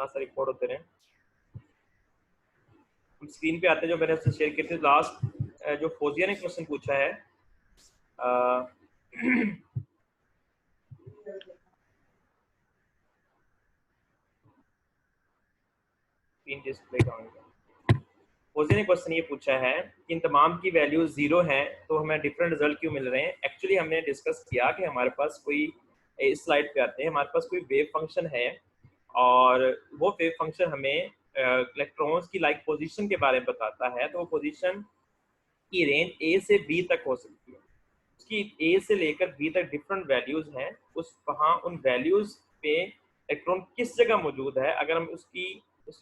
साथ साथ रिकॉर्ड होते रहे। हम स्क्रीन पे आते हैं जो मैंने आपसे शेयर किए थे लास्ट, जो फौजिया ने क्वेश्चन पूछा है। स्क्रीन डिस्प्ले का फौजिया ने क्वेश्चन ये पूछा है कि इन तमाम की वैल्यू 0 है तो हमें डिफरेंट रिजल्ट क्यों मिल रहे हैं। एक्चुअली हमने डिस्कस किया कि हमारे पास कोई, इस स्लाइड पे आते हैं, हमारे पास कोई वेव फंक्शन है और वो वेव फंक्शन हमें इलेक्ट्रॉन्स की लाइक पोजीशन के बारे में बताता है। तो वो पोजीशन की रेंज ए से बी तक हो सकती है, उसकी ए से लेकर बी तक डिफरेंट वैल्यूज हैं। उस वहाँ उन वैल्यूज पे इलेक्ट्रॉन किस जगह मौजूद है, अगर हम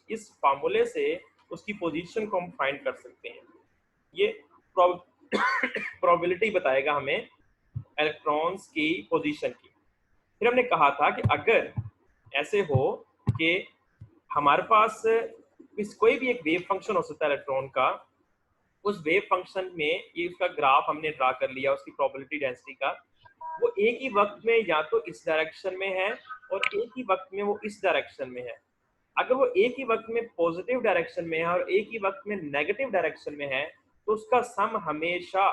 इस फार्मूले से उसकी पोजीशन को हम फाइंड कर सकते हैं। ये प्रोबेबिलिटी बताएगा हमें इलेक्ट्रॉन्स की पोजीशन की। फिर हमने कहा था कि अगर ऐसे हो कि हमारे पास कोई भी एक वेव फंक्शन हो सकता है इलेक्ट्रॉन का, उस वेव फंक्शन में ये उसका ग्राफ हमने ड्रा कर लिया उसकी प्रोबेबिलिटी डेंसिटी का, वो एक ही वक्त में या तो इस डायरेक्शन में है और एक ही वक्त में वो इस डायरेक्शन में है। अगर वो एक ही वक्त में पॉजिटिव डायरेक्शन में है और एक ही वक्त में नेगेटिव डायरेक्शन में है तो उसका सम हमेशा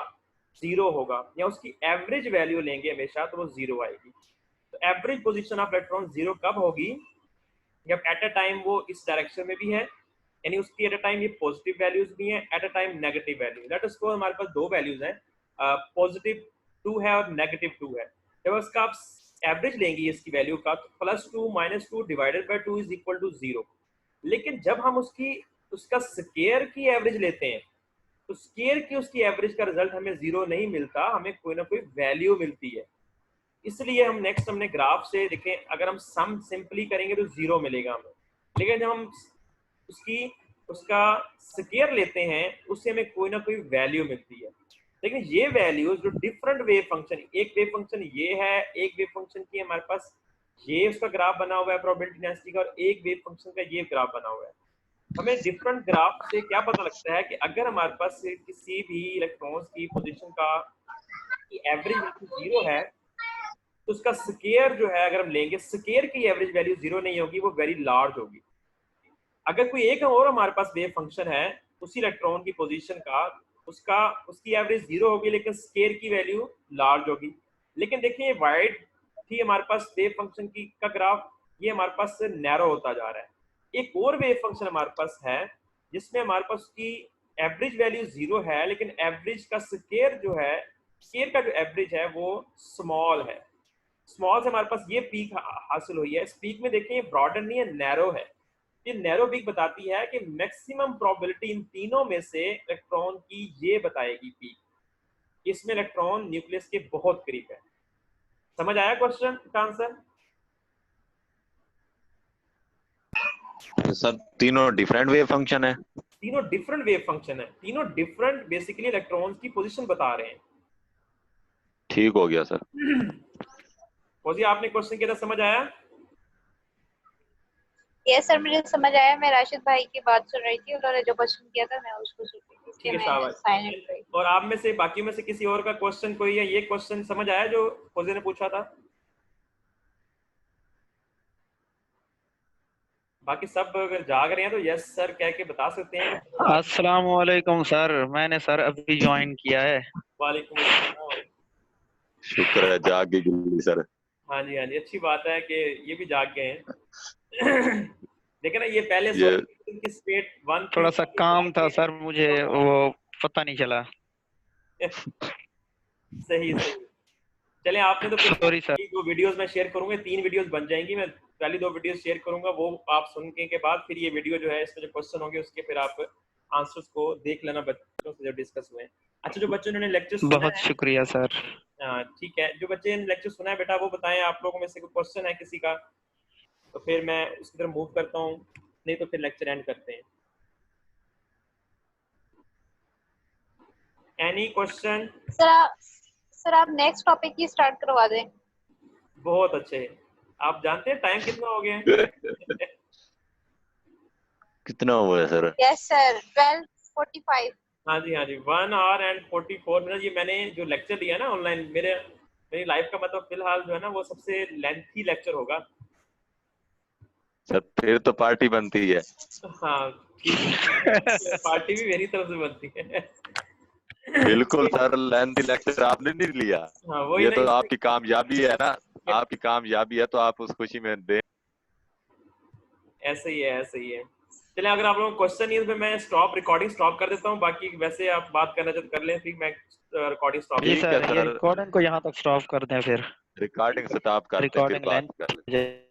0 होगा, या उसकी एवरेज वैल्यू लेंगे हमेशा तो वो 0 आएगी। तो एवरेज पोजीशन ऑफ इलेक्ट्रॉन 0 कब होगी, जब एट अ टाइम वो इस डायरेक्शन में भी है, यानी उसकी एट अ टाइम ये पॉजिटिव वैल्यूज भी हैं, at a time negative value. Let us suppose हमारे पास दो वैल्यूज हैं, पॉजिटिव 2 है और नेगेटिव 2 है। जब उसका आप एवरेज लेंगे इसकी वैल्यू का तो +2 -2 divided by 2 is equal to 0। लेकिन जब हम उसका स्केयर की एवरेज लेते हैं तो स्केयर की उसकी एवरेज का रिजल्ट हमें 0 नहीं मिलता, हमें कोई ना कोई वैल्यू मिलती है। इसलिए हमने ग्राफ से देखें, अगर हम सम सिंपली करेंगे तो 0 मिलेगा हमें, लेकिन जब हम उसका स्केयर लेते हैं उससे हमें कोई ना कोई वैल्यू मिलती है। लेकिन ये वैल्यूज जो डिफरेंट वेव फंक्शन, एक वेव फंक्शन ये है, एक वेव फंक्शन की हमारे पास ये उसका ग्राफ बना हुआ है प्रोबेबिलिटी डेंसिटी का, और एक वेव फंक्शन का ये ग्राफ बना हुआ है। हमें डिफरेंट ग्राफ से क्या पता लगता है कि अगर हमारे पास किसी भी इलेक्ट्रॉन्स की पोजीशन का एवरेज वैल्यू 0 है तो उसका स्केयर जो है अगर हम लेंगे, स्केयर की एवरेज वैल्यू 0 नहीं होगी, वो वेरी लार्ज होगी। अगर कोई एक और हमारे पास वेव फंक्शन है उसी इलेक्ट्रॉन की पोजीशन का, उसकी एवरेज 0 होगी लेकिन स्केयर की वैल्यू लार्ज होगी। लेकिन देखिए वाइड थी हमारे पास वेव फंक्शन की का ग्राफ, ये हमारे पास नैरो होता जा रहा है। एक और वेव फंक्शन हमारे पास है जिसमें हमारे पास की एवरेज वैल्यू 0 है लेकिन एवरेज का स्केयर जो है, स्केयर का जो एवरेज है वो स्मॉल है। स्मॉल से हमारे पास ये पीक हासिल हुई है। इस पीक में देखें ये ब्रॉडर नहीं है, नैरो है। ये नैरो पीक बताती है कि मैक्सिमम प्रोबेबिलिटी इन तीनों में से इलेक्ट्रॉन की ये बताएगी पीक, इसमें इलेक्ट्रॉन न्यूक्लियस के बहुत करीब है। समझ आया क्वेश्चन का आंसर? सर तीनों डिफरेंट वेव फंक्शन है? तीनों डिफरेंट वेव फंक्शन है, तीनों डिफरेंट बेसिकली इलेक्ट्रॉन्स की पोजीशन बता रहे हैं। ठीक हो गया सर। फौजी आपने क्वेश्चन किया था, समझ आया? यस सर, मुझे समझ आया। मैं राशिद भाई की बात सुन रही थी, उन्होंने जो क्वेश्चन किया था मैं उसको सुन रही थी, इसलिए मैं साइलेंट रही। और आप में से बाकी में से किसी और का क्वेश्चन कोई है, ये क्वेश्चन समझ आया जो फौजी ने पूछा था? बाकी सब अगर जाग रहे हैं तो यस सर कह के बता सकते हैं। अस्सलाम वालेकुम सर, मैंने सर अभी ज्वाइन किया है। वालेकुम अस्सलाम। शुक्र है जाग गई सर। हाँ जी, अच्छी बात है कि ये भी जाग गए हैं। देखिए ना, ये पहले ये स्टेट 1 थोड़ा सा काम था सर, मुझे वो पता नहीं चला। सही। चलें, आपने तो सॉरी सर। 2 वीडियोस मैं शेयर करूंगा, 3 वीडियोस बन जाएंगी। मैं पहली 2 वीडियोस शेयर करूंगा, वो आप सुनने के बाद फिर ये वीडियो जो है इसमें जो क्वेश्चन होंगे उसके फिर आप आंसर्स को देख लेना बच्चों से जो डिस्कस हुए हैं। अच्छा, जो बच्चों ने लेक्चर सुना बहुत है, शुक्रिया सर। ठीक है, जो बच्चे ने लेक्चर सुना है बेटा वो बताएं आप लोगों में से कोई क्वेश्चन है किसी का, तो फिर मैं उसकी तरफ मूव करता हूँ, नहीं तो फिर लेक्चर एंड करते हैं। Any question? सर आप नेक्स्ट टॉपिक की स्टार्ट करवा दें। बहुत अच्छे। आप जानते हैं टाइम कितना हो गया? कितना हुआ है सर? Yes sir, 12:45। हाँ जी 1 hour and 44 minutes। ये मैंने जो लेक्चर दिया ना ऑनलाइन, मेरी लाइफ का मतलब फिलहाल जो है ना वो सबसे लेंथी लेक्चर होगा। सर फिर तो पार्टी बनती है। हाँ ठीक है, पार्टी भी मेरी तरफ से बनती है। बिल्कुल सर, लेंथी लेक्चर आपने नहीं लिया। हाँ वही ये ना, तो आपकी कामयाबी है ना, आपकी कामयाबी है तो आप उस खुशी में दे। ऐसे ही है, ऐसे ही है। चलिए, अगर आप लोगों को क्वेश्चन नहीं है तो मैं रिकॉर्डिंग स्टॉप कर देता हूँ। बाकी वैसे आप बात करना चाहते कर लें, फिर मैं रिकॉर्डिंग स्टॉप। जी ठीक है सर, ये सर, रिकॉर्डिंग को यहाँ तक स्टॉप कर दें फिर। रिकॉर्डिंग स्टॉप करते हैं, फिर रिकॉर्डिंग बात लेंथ कर लेते हैं।